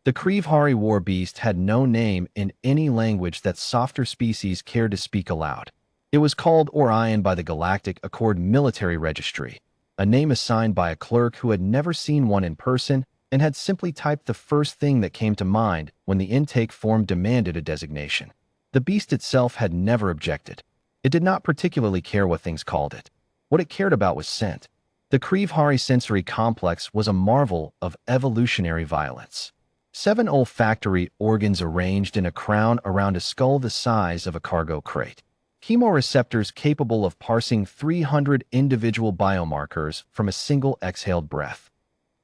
The Krivhari war beast had no name in any language that softer species cared to speak aloud. It was called Orion by the Galactic Accord Military Registry, a name assigned by a clerk who had never seen one in person and had simply typed the first thing that came to mind when the intake form demanded a designation. The beast itself had never objected. It did not particularly care what things called it. What it cared about was scent. The Krivhari sensory complex was a marvel of evolutionary violence. 7 olfactory organs arranged in a crown around a skull the size of a cargo crate. Chemoreceptors capable of parsing 300 individual biomarkers from a single exhaled breath.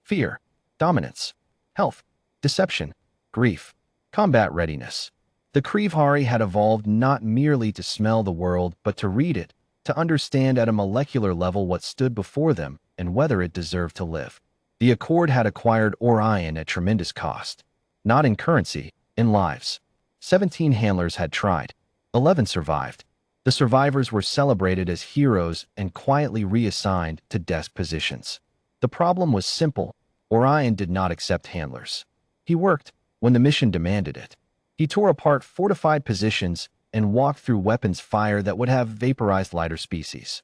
Fear, dominance, health, deception, grief, combat readiness. The Krivhari had evolved not merely to smell the world, but to read it, to understand at a molecular level what stood before them and whether it deserved to live. The Accord had acquired Orion at tremendous cost. Not in currency, in lives. 17 handlers had tried. 11 survived. The survivors were celebrated as heroes and quietly reassigned to desk positions. The problem was simple. Orion did not accept handlers. He worked when the mission demanded it. He tore apart fortified positions and walked through weapons fire that would have vaporized lighter species.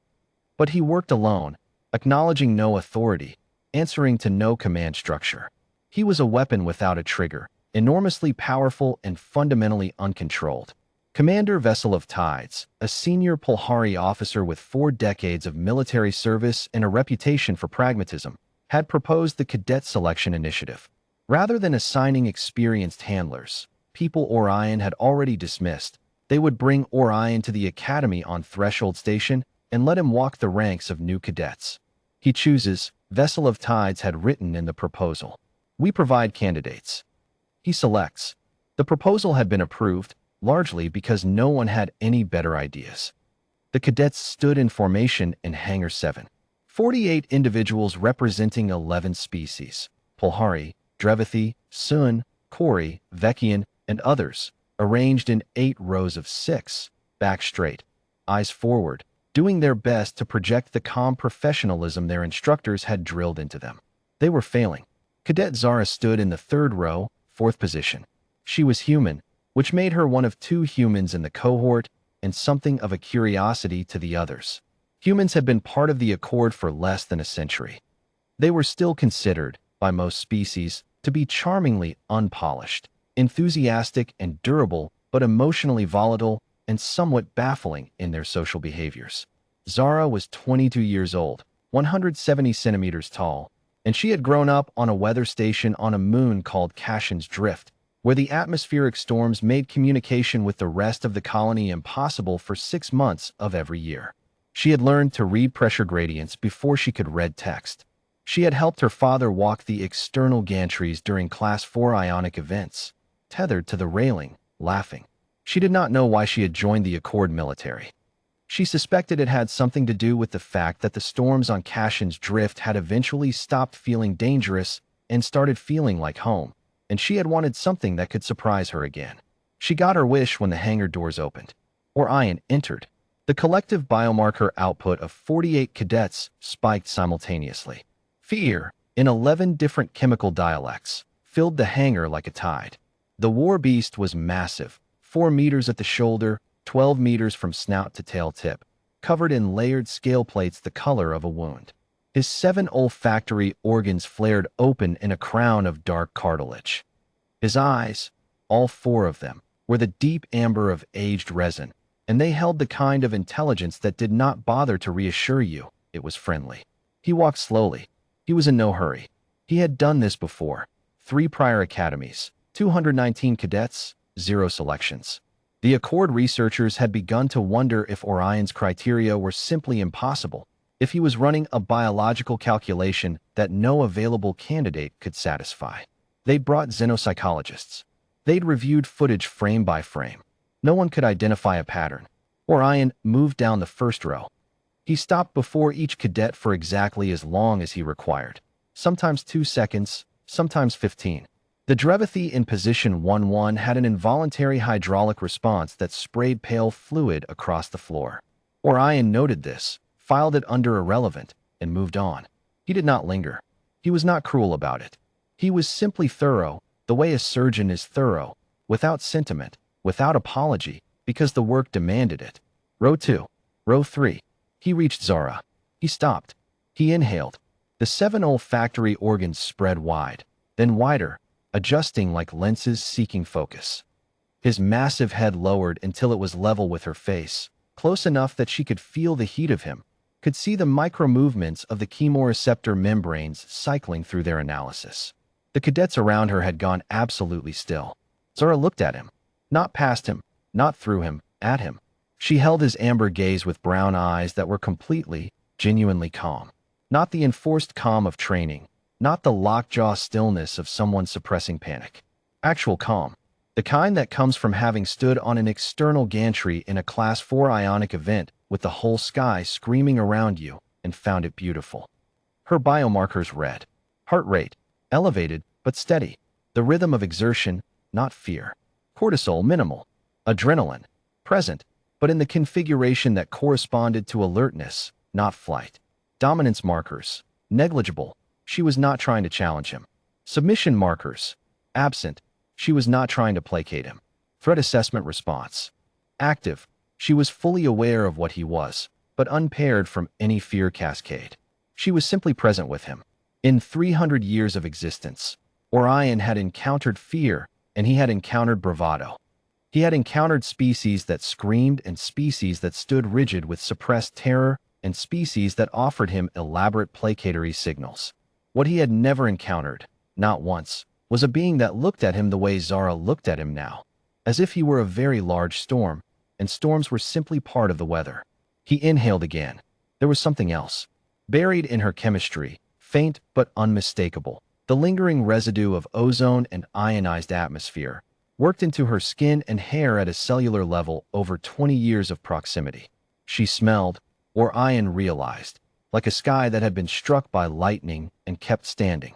But he worked alone, acknowledging no authority, answering to no command structure. He was a weapon without a trigger, enormously powerful and fundamentally uncontrolled. Commander Vessel of Tides, a senior Polhari officer with 4 decades of military service and a reputation for pragmatism, had proposed the Cadet Selection Initiative. Rather than assigning experienced handlers, people Orion had already dismissed, they would bring Orion to the academy on Threshold Station and let him walk the ranks of new cadets. He chooses, Vessel of Tides had written in the proposal. We provide candidates. He selects. The proposal had been approved, largely because no one had any better ideas. The cadets stood in formation in Hangar 7. 48 individuals representing 11 species, Polhari, Drevathi, Sun, Kori, Vekian, and others, arranged in 8 rows of 6, back straight, eyes forward, doing their best to project the calm professionalism their instructors had drilled into them. They were failing. Cadet Zara stood in the 3rd row, 4th position. She was human, which made her one of 2 humans in the cohort and something of a curiosity to the others. Humans had been part of the Accord for less than a century. They were still considered, by most species, to be charmingly unpolished, enthusiastic and durable, but emotionally volatile and somewhat baffling in their social behaviors. Zara was 22 years old, 170 centimeters tall, and she had grown up on a weather station on a moon called Cashin's Drift, where the atmospheric storms made communication with the rest of the colony impossible for 6 months of every year. She had learned to read pressure gradients before she could read text. She had helped her father walk the external gantries during Class 4 ionic events, tethered to the railing, laughing. She did not know why she had joined the Accord military. She suspected it had something to do with the fact that the storms on Cashin's Drift had eventually stopped feeling dangerous and started feeling like home, and she had wanted something that could surprise her again. She got her wish when the hangar doors opened. Orion entered. The collective biomarker output of 48 cadets spiked simultaneously. Fear, in 11 different chemical dialects, filled the hangar like a tide. The war beast was massive, 4 meters at the shoulder, 12 meters from snout to tail tip, covered in layered scale plates the color of a wound. His 7 olfactory organs flared open in a crown of dark cartilage. His eyes, all 4 of them, were the deep amber of aged resin, and they held the kind of intelligence that did not bother to reassure you it was friendly. He walked slowly. He was in no hurry. He had done this before. 3 prior academies, 219 cadets, 0 selections. The Accord researchers had begun to wonder if Orion's criteria were simply impossible, if he was running a biological calculation that no available candidate could satisfy. They'd brought xenopsychologists. They'd reviewed footage frame by frame. No one could identify a pattern. Orion moved down the 1st row. He stopped before each cadet for exactly as long as he required, sometimes 2 seconds, sometimes 15. The Drevathi in position 1-1 had an involuntary hydraulic response that sprayed pale fluid across the floor. Orion noted this, filed it under irrelevant, and moved on. He did not linger. He was not cruel about it. He was simply thorough, the way a surgeon is thorough, without sentiment, without apology, because the work demanded it. Row 2. Row 3. He reached Zara. He stopped. He inhaled. The 7 olfactory organs spread wide, then wider, adjusting like lenses seeking focus. His massive head lowered until it was level with her face, close enough that she could feel the heat of him, could see the micro-movements of the chemoreceptor membranes cycling through their analysis. The cadets around her had gone absolutely still. Zara looked at him. Not past him, not through him, at him. She held his amber gaze with brown eyes that were completely, genuinely calm. Not the enforced calm of training, not the lockjaw stillness of someone suppressing panic. Actual calm. The kind that comes from having stood on an external gantry in a Class 4 ionic event with the whole sky screaming around you and found it beautiful. Her biomarkers read. Heart rate, elevated but steady. The rhythm of exertion, not fear. Cortisol minimal. Adrenaline, present, but in the configuration that corresponded to alertness, not flight. Dominance markers, negligible. She was not trying to challenge him. Submission markers, absent. She was not trying to placate him. Threat assessment response, active. She was fully aware of what he was, but unpaired from any fear cascade. She was simply present with him. In 300 years of existence, Orion had encountered fear, and he had encountered bravado. He had encountered species that screamed and species that stood rigid with suppressed terror and species that offered him elaborate placatory signals. What he had never encountered, not once, was a being that looked at him the way Zara looked at him now, as if he were a very large storm, and storms were simply part of the weather. He inhaled again. There was something else. Buried in her chemistry, faint but unmistakable, the lingering residue of ozone and ionized atmosphere, worked into her skin and hair at a cellular level over 20 years of proximity. She smelled, or Orion realized, like a sky that had been struck by lightning and kept standing.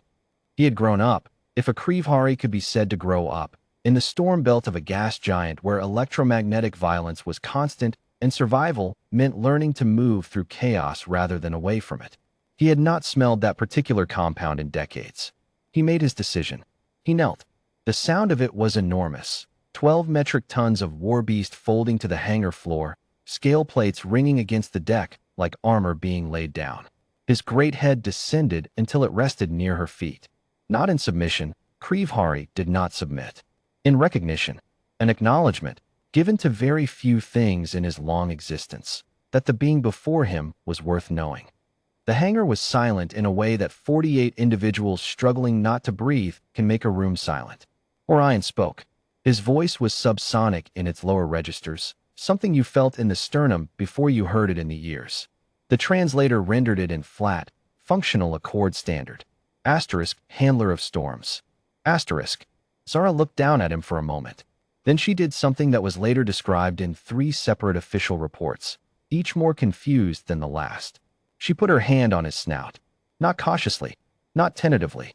He had grown up, if a Krivhari could be said to grow up, in the storm belt of a gas giant where electromagnetic violence was constant and survival meant learning to move through chaos rather than away from it. He had not smelled that particular compound in decades. He made his decision. He knelt. The sound of it was enormous. 12 metric tons of war beast folding to the hangar floor, scale plates ringing against the deck like armor being laid down. His great head descended until it rested near her feet. Not in submission, Krivhari did not submit. In recognition, an acknowledgement, given to very few things in his long existence, that the being before him was worth knowing. The hangar was silent in a way that 48 individuals struggling not to breathe can make a room silent. Orion spoke. His voice was subsonic in its lower registers, something you felt in the sternum before you heard it in the ears. The translator rendered it in flat, functional accord standard. Asterisk, handler of storms. Asterisk. Zara looked down at him for a moment. Then she did something that was later described in 3 separate official reports, each more confused than the last. She put her hand on his snout. Not cautiously, not tentatively.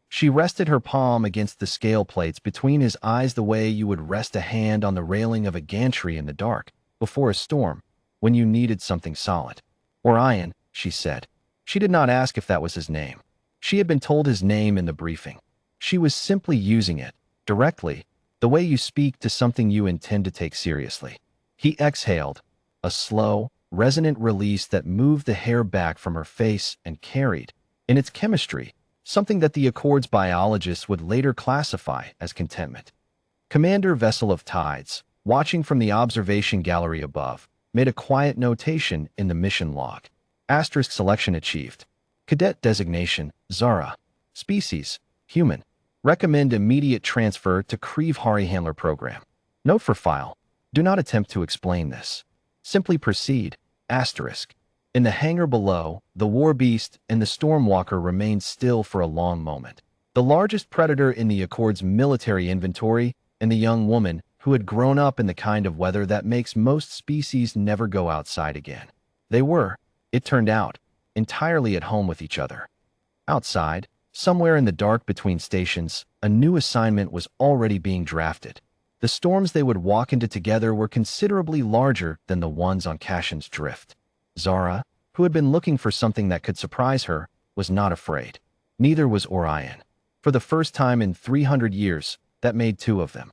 She rested her palm against the scale plates between his eyes the way you would rest a hand on the railing of a gantry in the dark, before a storm, when you needed something solid. Orion, she said. She did not ask if that was his name. She had been told his name in the briefing. She was simply using it, directly, the way you speak to something you intend to take seriously. He exhaled, a slow, resonant release that moved the hair back from her face and carried, in its chemistry, something that the Accord's biologists would later classify as contentment. Commander Vessel of Tides, watching from the observation gallery above, made a quiet notation in the mission log. Asterisk selection achieved. Cadet designation, Zara. Species, human. Recommend immediate transfer to Krivhari Handler Program. Note for file. Do not attempt to explain this. Simply proceed. Asterisk. In the hangar below, the war beast and the stormwalker remained still for a long moment. The largest predator in the Accord's military inventory, and the young woman who had grown up in the kind of weather that makes most species never go outside again. They were, it turned out, entirely at home with each other. Outside, somewhere in the dark between stations, a new assignment was already being drafted. The storms they would walk into together were considerably larger than the ones on Cashin's Drift. Zara, who had been looking for something that could surprise her, was not afraid. Neither was Orion. For the first time in 300 years, that made two of them.